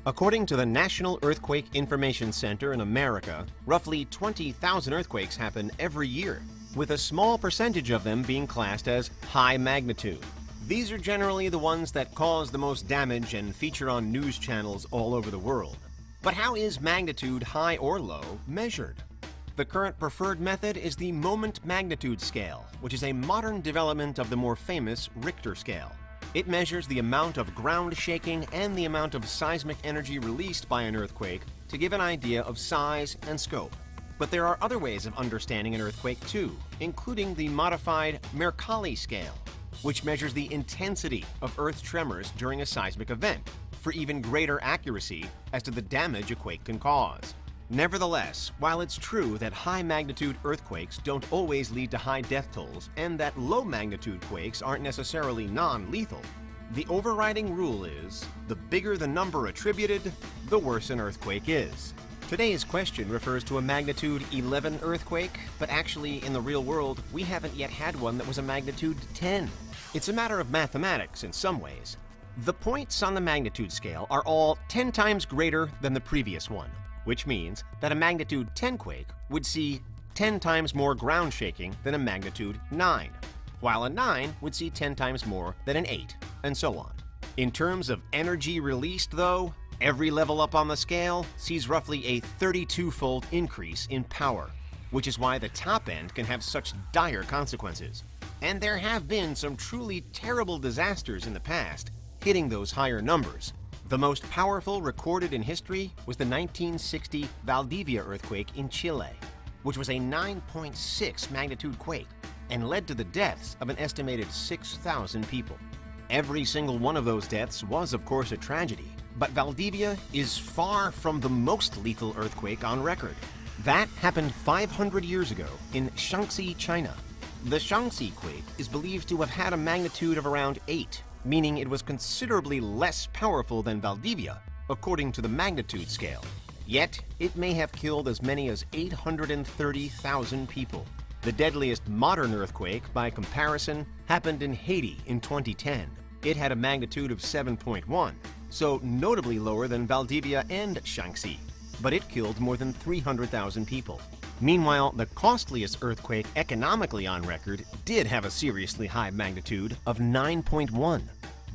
According to the National Earthquake Information Center in America, roughly 20,000 earthquakes happen every year, with a small percentage of them being classed as high magnitude. These are generally the ones that cause the most damage and feature on news channels all over the world. But how is magnitude high or low measured? The current preferred method is the moment magnitude scale, which is a modern development of the more famous Richter scale. It measures the amount of ground shaking and the amount of seismic energy released by an earthquake to give an idea of size and scope. But there are other ways of understanding an earthquake too, including the modified Mercalli scale, which measures the intensity of Earth tremors during a seismic event, for even greater accuracy as to the damage a quake can cause. Nevertheless, while it's true that high-magnitude earthquakes don't always lead to high death tolls and that low-magnitude quakes aren't necessarily non-lethal, the overriding rule is, the bigger the number attributed, the worse an earthquake is. Today's question refers to a magnitude 11 earthquake, but actually in the real world, we haven't yet had one that was a magnitude 10. It's a matter of mathematics in some ways. The points on the magnitude scale are all 10 times greater than the previous one, which means that a magnitude 10 quake would see 10 times more ground shaking than a magnitude 9, while a 9 would see 10 times more than an 8, and so on. In terms of energy released, though, every level up on the scale sees roughly a 32-fold increase in power, which is why the top end can have such dire consequences. And there have been some truly terrible disasters in the past hitting those higher numbers. The most powerful recorded in history was the 1960 Valdivia earthquake in Chile, which was a 9.6 magnitude quake and led to the deaths of an estimated 6,000 people. Every single one of those deaths was, of course, a tragedy, but Valdivia is far from the most lethal earthquake on record. That happened 500 years ago in Shaanxi, China. The Shaanxi quake is believed to have had a magnitude of around 8, meaning it was considerably less powerful than Valdivia, according to the magnitude scale. Yet, it may have killed as many as 830,000 people. The deadliest modern earthquake, by comparison, happened in Haiti in 2010. It had a magnitude of 7.1, so notably lower than Valdivia and Shaanxi, but it killed more than 300,000 people. Meanwhile, the costliest earthquake economically on record did have a seriously high magnitude of 9.1.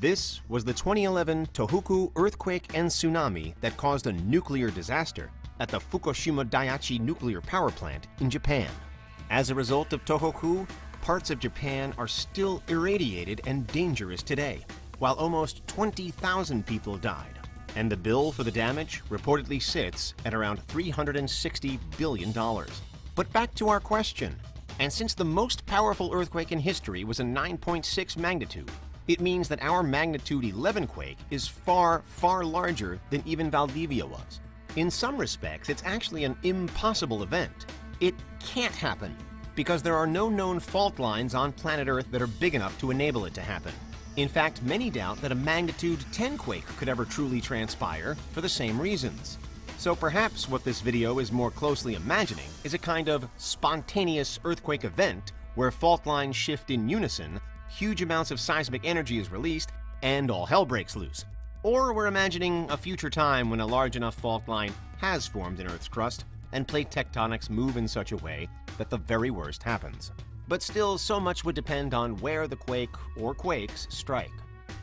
This was the 2011 Tohoku earthquake and tsunami that caused a nuclear disaster at the Fukushima Daiichi nuclear power plant in Japan. As a result of Tohoku, parts of Japan are still irradiated and dangerous today, while almost 20,000 people died. And the bill for the damage reportedly sits at around $360 billion. But back to our question. And since the most powerful earthquake in history was a 9.6 magnitude, it means that our magnitude 11 quake is far, far larger than even Valdivia was. In some respects, it's actually an impossible event. It can't happen because there are no known fault lines on planet Earth that are big enough to enable it to happen. In fact, many doubt that a magnitude 10 quake could ever truly transpire for the same reasons. So perhaps what this video is more closely imagining is a kind of spontaneous earthquake event where fault lines shift in unison, huge amounts of seismic energy is released, and all hell breaks loose. Or we're imagining a future time when a large enough fault line has formed in Earth's crust and plate tectonics move in such a way that the very worst happens. But still, so much would depend on where the quake or quakes strike.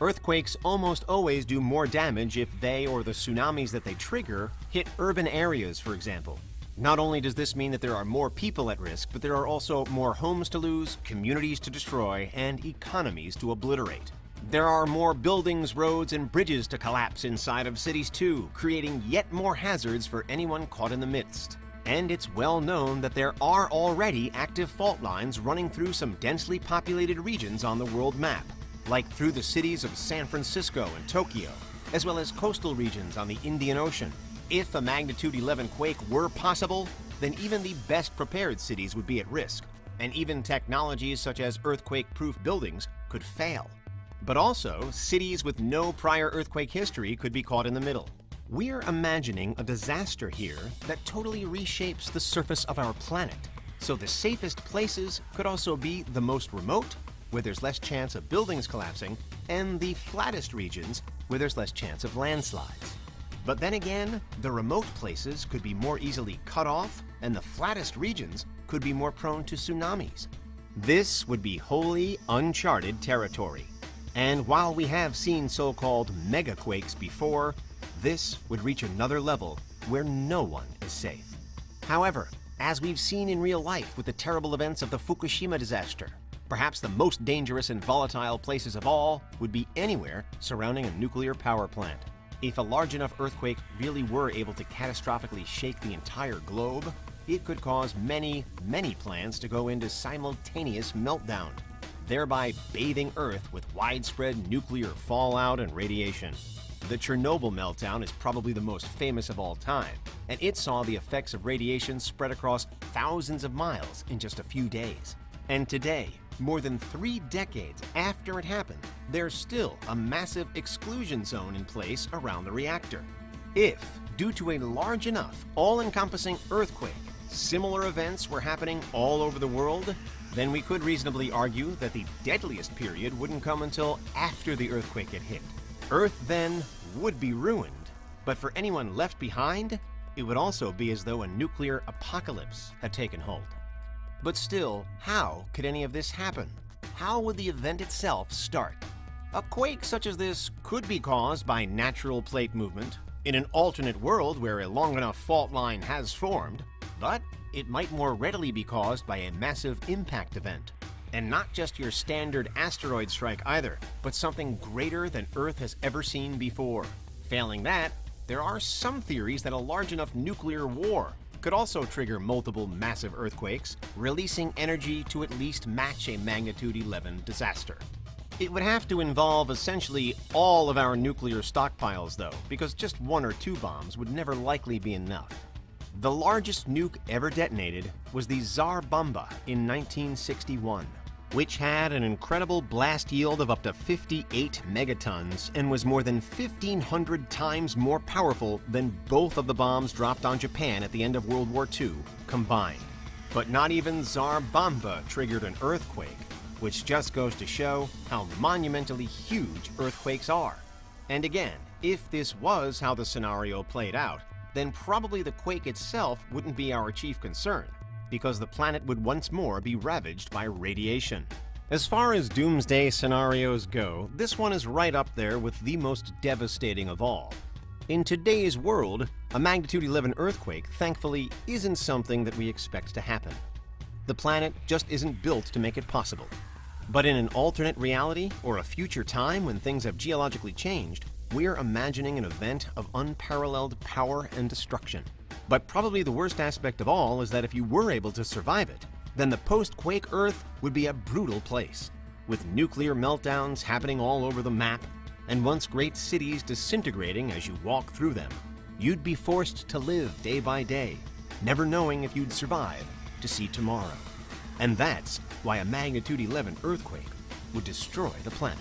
Earthquakes almost always do more damage if they or the tsunamis that they trigger hit urban areas, for example. Not only does this mean that there are more people at risk, but there are also more homes to lose, communities to destroy, and economies to obliterate. There are more buildings, roads, and bridges to collapse inside of cities too, creating yet more hazards for anyone caught in the midst. And it's well known that there are already active fault lines running through some densely populated regions on the world map, like through the cities of San Francisco and Tokyo, as well as coastal regions on the Indian Ocean. If a magnitude 11 quake were possible, then even the best prepared cities would be at risk, and even technologies such as earthquake-proof buildings could fail. But also, cities with no prior earthquake history could be caught in the middle. We're imagining a disaster here that totally reshapes the surface of our planet. So the safest places could also be the most remote, where there's less chance of buildings collapsing, and the flattest regions, where there's less chance of landslides. But then again, the remote places could be more easily cut off, and the flattest regions could be more prone to tsunamis. This would be wholly uncharted territory. And while we have seen so-called megaquakes before, this would reach another level where no one is safe. However, as we've seen in real life with the terrible events of the Fukushima disaster, perhaps the most dangerous and volatile places of all would be anywhere surrounding a nuclear power plant. If a large enough earthquake really were able to catastrophically shake the entire globe, it could cause many, many plants to go into simultaneous meltdown, thereby bathing Earth with widespread nuclear fallout and radiation. The Chernobyl meltdown is probably the most famous of all time, and it saw the effects of radiation spread across thousands of miles in just a few days. And today, more than 3 decades after it happened, there's still a massive exclusion zone in place around the reactor. If, due to a large enough, all-encompassing earthquake, similar events were happening all over the world, then we could reasonably argue that the deadliest period wouldn't come until after the earthquake had hit. Earth then would be ruined, but for anyone left behind, it would also be as though a nuclear apocalypse had taken hold. But still, how could any of this happen? How would the event itself start? A quake such as this could be caused by natural plate movement, in an alternate world where a long enough fault line has formed, but it might more readily be caused by a massive impact event. And not just your standard asteroid strike either, but something greater than Earth has ever seen before. Failing that, there are some theories that a large enough nuclear war could also trigger multiple massive earthquakes, releasing energy to at least match a magnitude 11 disaster. It would have to involve essentially all of our nuclear stockpiles though, because just 1 or 2 bombs would never likely be enough. The largest nuke ever detonated was the Tsar Bomba in 1961, which had an incredible blast yield of up to 58 megatons and was more than 1,500 times more powerful than both of the bombs dropped on Japan at the end of World War II combined. But not even Tsar Bomba triggered an earthquake, which just goes to show how monumentally huge earthquakes are. And again, if this was how the scenario played out, then probably the quake itself wouldn't be our chief concern, because the planet would once more be ravaged by radiation. As far as doomsday scenarios go, this one is right up there with the most devastating of all. In today's world, a magnitude 11 earthquake thankfully isn't something that we expect to happen. The planet just isn't built to make it possible. But in an alternate reality, or a future time when things have geologically changed, we're imagining an event of unparalleled power and destruction. But probably the worst aspect of all is that if you were able to survive it, then the post-quake Earth would be a brutal place, with nuclear meltdowns happening all over the map, and once great cities disintegrating as you walk through them. You'd be forced to live day by day, never knowing if you'd survive to see tomorrow. And that's why a magnitude 11 earthquake would destroy the planet.